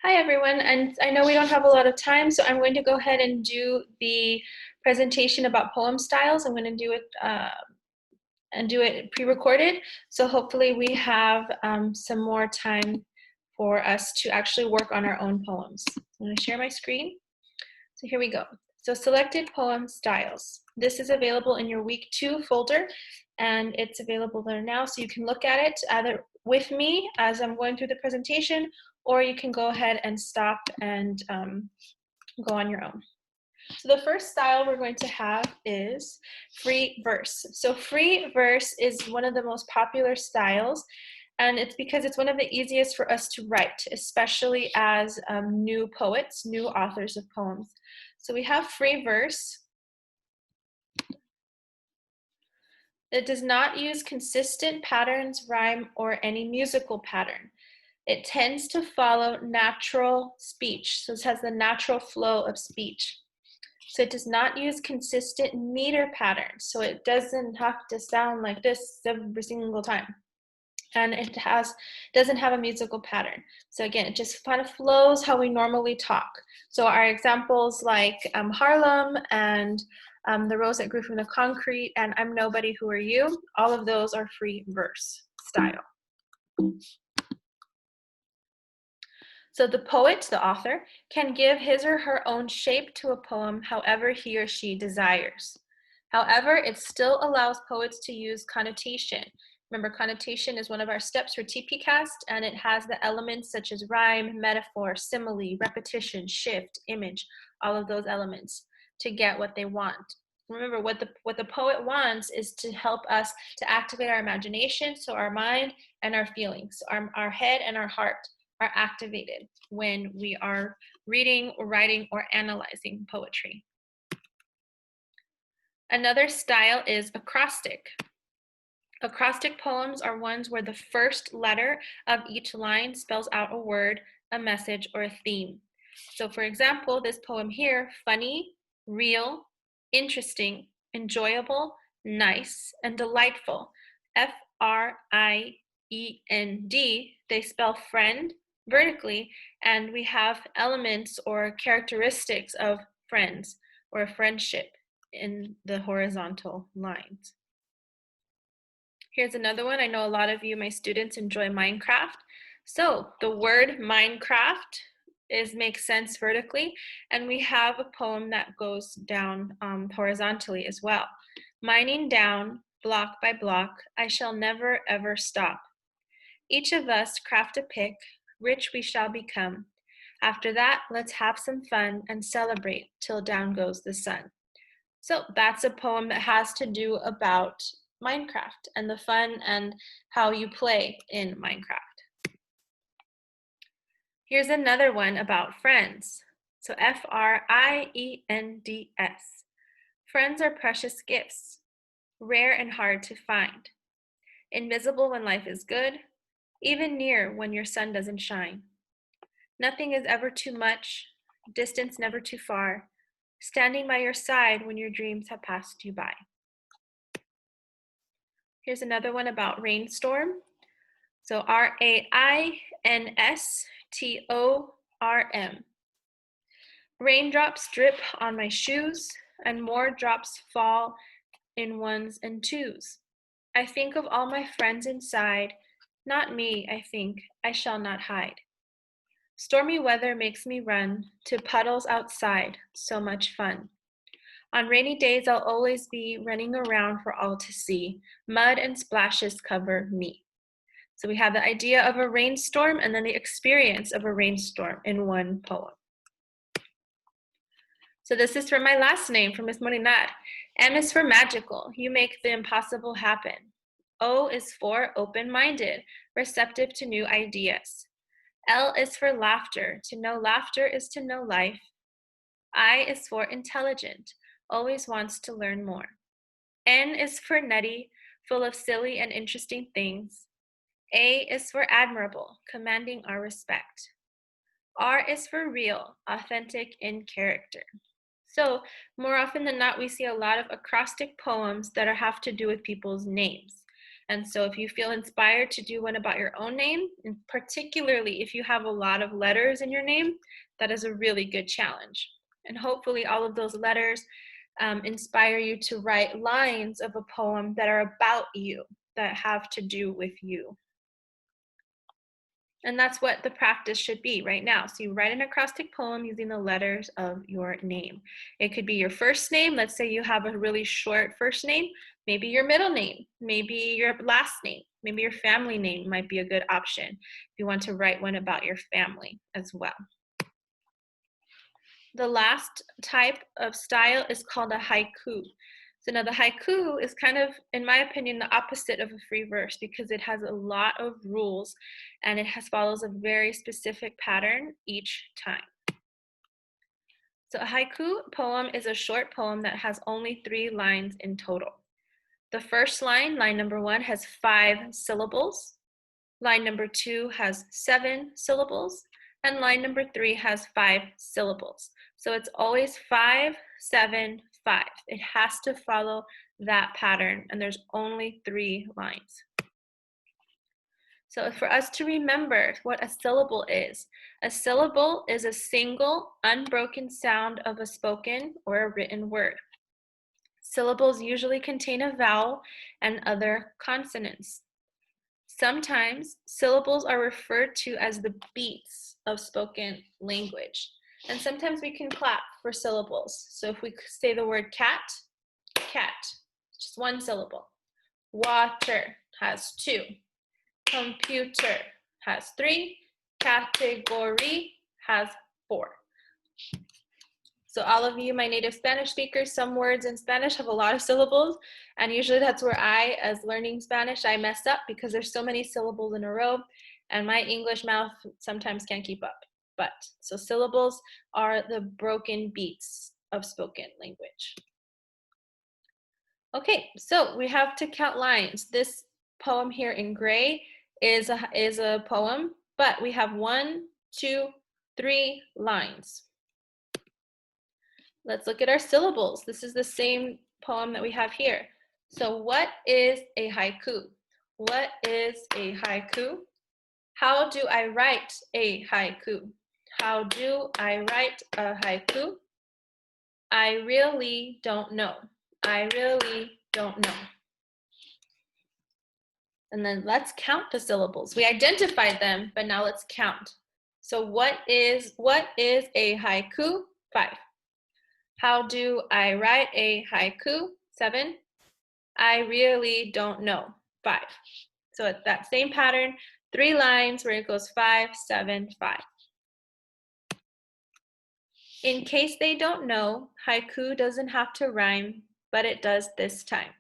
Hi, everyone. And I know we don't have a lot of time, so I'm going to go ahead and do the presentation about poem styles. I'm going to do it pre-recorded. So hopefully we have some more time for us to actually work on our own poems. I'm going to share my screen. So here we go. So selected poem styles. This is available in your week 2 folder, and it's available there now. So you can look at it either with me as I'm going through the presentation, or you can go ahead and stop and go on your own. So the first style we're going to have is free verse. So free verse is one of the most popular styles, and it's because it's one of the easiest for us to write, especially as new poets, new authors of poems. So we have free verse. It does not use consistent patterns, rhyme, or any musical pattern. It tends to follow natural speech. So it has the natural flow of speech. So it does not use consistent meter patterns. So it doesn't have to sound like this every single time. And it doesn't have a musical pattern. So again, it just kind of flows how we normally talk. So our examples like Harlem and The Rose That Grew from the Concrete and I'm Nobody, Who Are You? All of those are free verse style. So the poet, the author, can give his or her own shape to a poem however he or she desires. However, it still allows poets to use connotation. Remember, connotation is one of our steps for TPCast, and it has the elements such as rhyme, metaphor, simile, repetition, shift, image, all of those elements to get what they want. Remember, what the poet wants is to help us to activate our imagination, so our mind and our feelings, our head and our heart are activated when we are reading or writing or analyzing poetry. Another style is acrostic. Acrostic poems are ones where the first letter of each line spells out a word, a message, or a theme. So for example, this poem here, funny, real, interesting, enjoyable, nice, and delightful. F-R-I-E-N-D, they spell friend vertically, and we have elements or characteristics of friends or a friendship in the horizontal lines. Here's another one. I know a lot of you, my students, enjoy Minecraft. So the word Minecraft makes sense vertically, and we have a poem that goes down horizontally as well. Mining down, block by block, I shall never ever stop. Each of us craft a pick, rich we shall become. After that, let's have some fun and celebrate till down goes the sun. So that's a poem that has to do about Minecraft and the fun and how you play in Minecraft. Here's another one about friends. So F-R-I-E-N-D-S. Friends are precious gifts, rare and hard to find. Invisible when life is good, even near when your sun doesn't shine. Nothing is ever too much, distance never too far, standing by your side when your dreams have passed you by. Here's another one about rainstorm. So R-A-I-N-S-T-O-R-M. Raindrops drip on my shoes, and more drops fall in ones and twos. I think of all my friends inside, not me, I think, I shall not hide. Stormy weather makes me run to puddles outside, so much fun. On rainy days, I'll always be running around for all to see. Mud and splashes cover me. So we have the idea of a rainstorm and then the experience of a rainstorm in one poem. So this is from my last name, from Ms. Molinar. M is for magical. You make the impossible happen. O is for open-minded, receptive to new ideas. L is for laughter. To know laughter is to know life. I is for intelligent, always wants to learn more. N is for nutty, full of silly and interesting things. A is for admirable, commanding our respect. R is for real, authentic in character. So more often than not, we see a lot of acrostic poems that have to do with people's names. And so if you feel inspired to do one about your own name, and particularly if you have a lot of letters in your name, that is a really good challenge. And hopefully all of those letters inspire you to write lines of a poem that are about you, that have to do with you. And that's what the practice should be right now. So you write an acrostic poem using the letters of your name. It could be your first name. Let's say you have a really short first name, maybe your middle name, maybe your last name, maybe your family name might be a good option if you want to write one about your family as well. The last type of style is called a haiku. So now the haiku is kind of, in my opinion, the opposite of a free verse because it has a lot of rules and it follows a very specific pattern each time. So a haiku poem is a short poem that has only 3 lines in total. The first line, line number 1, has 5 syllables. Line number 2 has 7 syllables. And line number 3 has 5 syllables. So it's always 5, 7, 5. It has to follow that pattern, and there's only 3 lines. So for us to remember what a syllable is a single, unbroken sound of a spoken or a written word. Syllables usually contain a vowel and other consonants. Sometimes syllables are referred to as the beats of spoken language. And sometimes we can clap for syllables. So if we say the word cat, cat, just 1 syllable. Water has 2. Computer has 3. Category has 4. So all of you, my native Spanish speakers, some words in Spanish have a lot of syllables, and usually that's where I, as learning Spanish, I mess up because there's so many syllables in a row, and my English mouth sometimes can't keep up. But, so syllables are the broken beats of spoken language. Okay, so we have to count lines. This poem here in gray is a poem, but we have 1, 2, 3 lines. Let's look at our syllables. This is the same poem that we have here. So what is a haiku? What is a haiku? How do I write a haiku? How do I write a haiku? I really don't know. I really don't know. And then let's count the syllables. We identified them, but now let's count. So what is a haiku? 5. How do I write a haiku? 7. I really don't know. 5. So it's that same pattern, 3 lines where it goes 5, 7, 5. In case they don't know, haiku doesn't have to rhyme, but it does this time.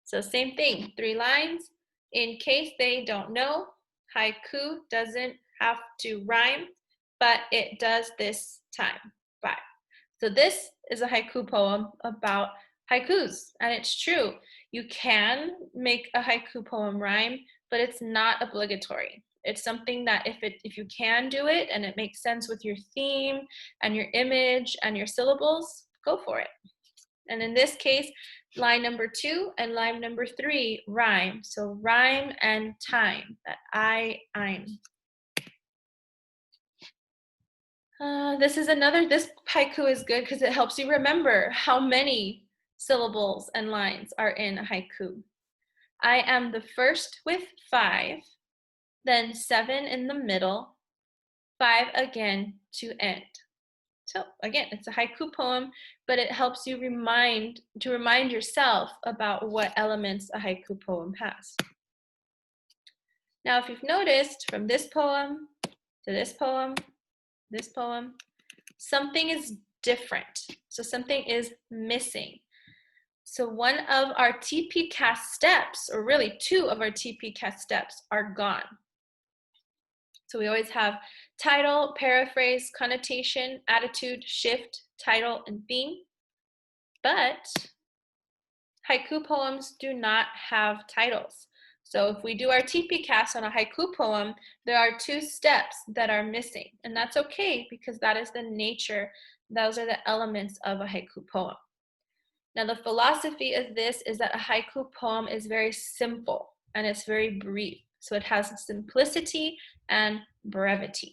So same thing, 3 lines. In case they don't know, haiku doesn't have to rhyme, but it does this time. 5. So this is a haiku poem about haikus, and it's true. You can make a haiku poem rhyme, but it's not obligatory. It's something that if you can do it and it makes sense with your theme and your image and your syllables, go for it. And in this case, line number 2 and line number 3 rhyme. So rhyme and time, that I'm. This haiku is good because it helps you remember how many syllables and lines are in a haiku. I am the first with 5, then 7 in the middle, 5 again to end. So again, it's a haiku poem, but it helps you remind yourself about what elements a haiku poem has. Now, if you've noticed from this poem to this poem, something is different. So something is missing. So one of our TP-Cast steps, or really 2 of our TP-Cast steps, are gone. So we always have title, paraphrase, connotation, attitude, shift, title, and theme. But haiku poems do not have titles. So if we do our TP-Cast on a haiku poem, there are 2 steps that are missing. And that's okay because that is the nature, those are the elements of a haiku poem. Now the philosophy of this is that a haiku poem is very simple. and it's very brief. So it has simplicity and brevity,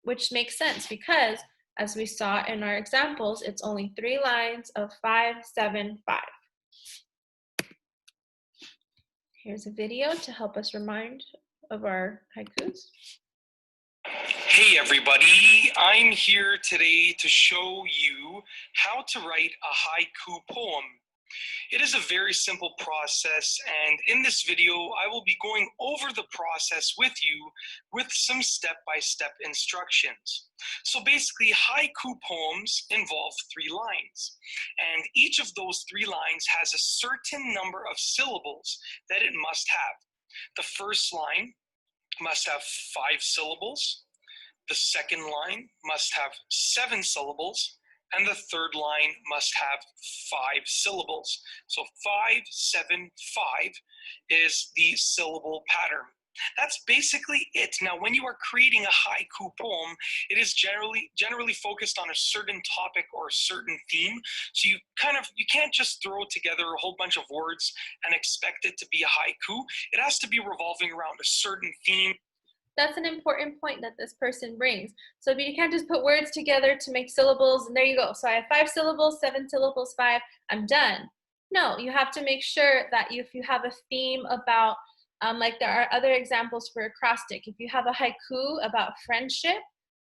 which makes sense because as we saw in our examples, it's only 3 lines of 5, 7, 5. Here's a video to help us remind of our haikus. Hey everybody, I'm here today to show you how to write a haiku poem. It is a very simple process, and in this video I will be going over the process with you with some step-by-step instructions. So basically, haiku poems involve 3 lines, and each of those 3 lines has a certain number of syllables that it must have. The first line must have 5 syllables. The second line must have 7 syllables, and the third line must have 5 syllables. So 5, 7, 5 is the syllable pattern. That's basically it. Now, when you are creating a haiku poem, it is generally focused on a certain topic or a certain theme. So you can't just throw together a whole bunch of words and expect it to be a haiku. It has to be revolving around a certain theme. That's an important point that this person brings. So you can't just put words together to make syllables and there you go. So I have 5 syllables, 7 syllables, 5, I'm done. No, you have to make sure that if you have a theme about, like there are other examples for acrostic, if you have a haiku about friendship,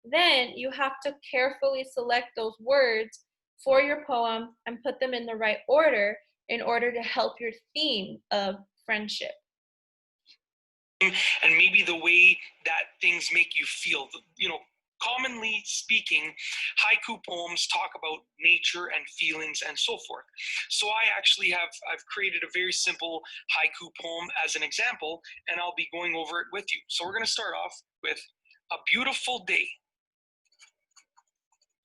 then you have to carefully select those words for your poem and put them in the right order in order to help your theme of friendship. And maybe the way that things make you feel. Commonly speaking, haiku poems talk about nature and feelings and so forth. So I've created a very simple haiku poem as an example, and I'll be going over it with you. So we're going to start off with a beautiful day.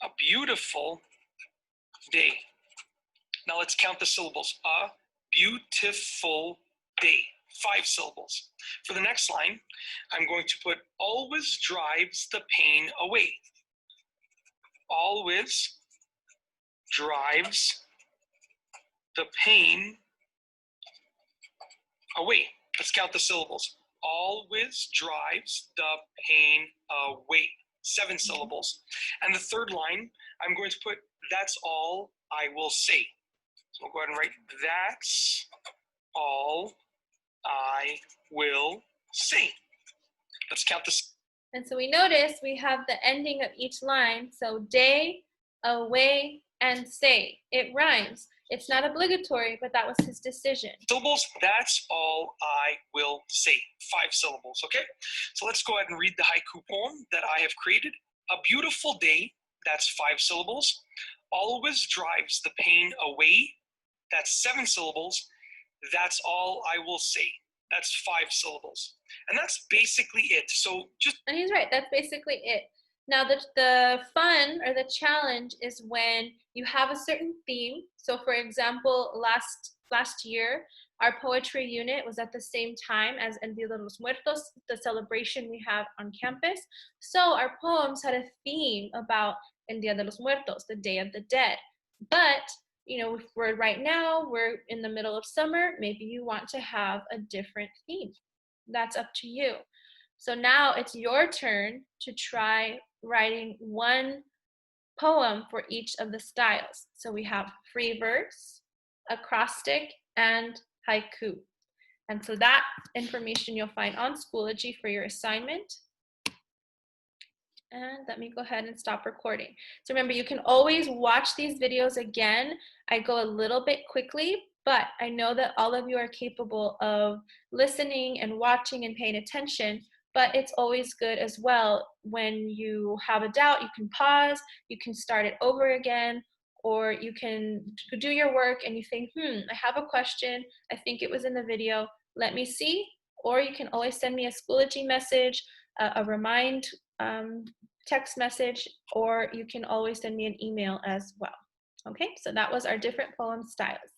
A beautiful day. Now let's count the syllables. A beautiful day. 5 syllables. For the next line, I'm going to put always drives the pain away. Always drives the pain away. Let's count the syllables. Always drives the pain away. 7 syllables. And the third line, I'm going to put that's all I will say. So we'll go ahead and write that's all I will say. Let's count this. And so we notice we have the ending of each line. So day, away, and say. It rhymes. It's not obligatory, but that was his decision. Syllables, that's all I will say. 5 syllables, okay? So let's go ahead and read the haiku poem that I have created. A beautiful day, that's 5 syllables. Always drives the pain away. That's 7 syllables. That's all I will say. That's 5 syllables. And that's basically it. And he's right, that's basically it. Now the fun or the challenge is when you have a certain theme. So for example, last year, our poetry unit was at the same time as El Día de los Muertos, the celebration we have on campus. So our poems had a theme about El Día de los Muertos, the Day of the Dead. But if right now we're in the middle of summer, maybe you want to have a different theme. That's up to you. So now it's your turn to try writing one poem for each of the styles. So we have free verse, acrostic, and haiku. And so that information you'll find on Schoology for your assignment. And let me go ahead and stop recording. So remember, you can always watch these videos again. I go a little bit quickly, but I know that all of you are capable of listening and watching and paying attention, but it's always good as well when you have a doubt, you can pause, you can start it over again, or you can do your work and you think, I have a question, I think it was in the video, let me see. Or you can always send me a Schoology message, a remind text message, or you can always send me an email as well. Okay, so that was our different poem styles.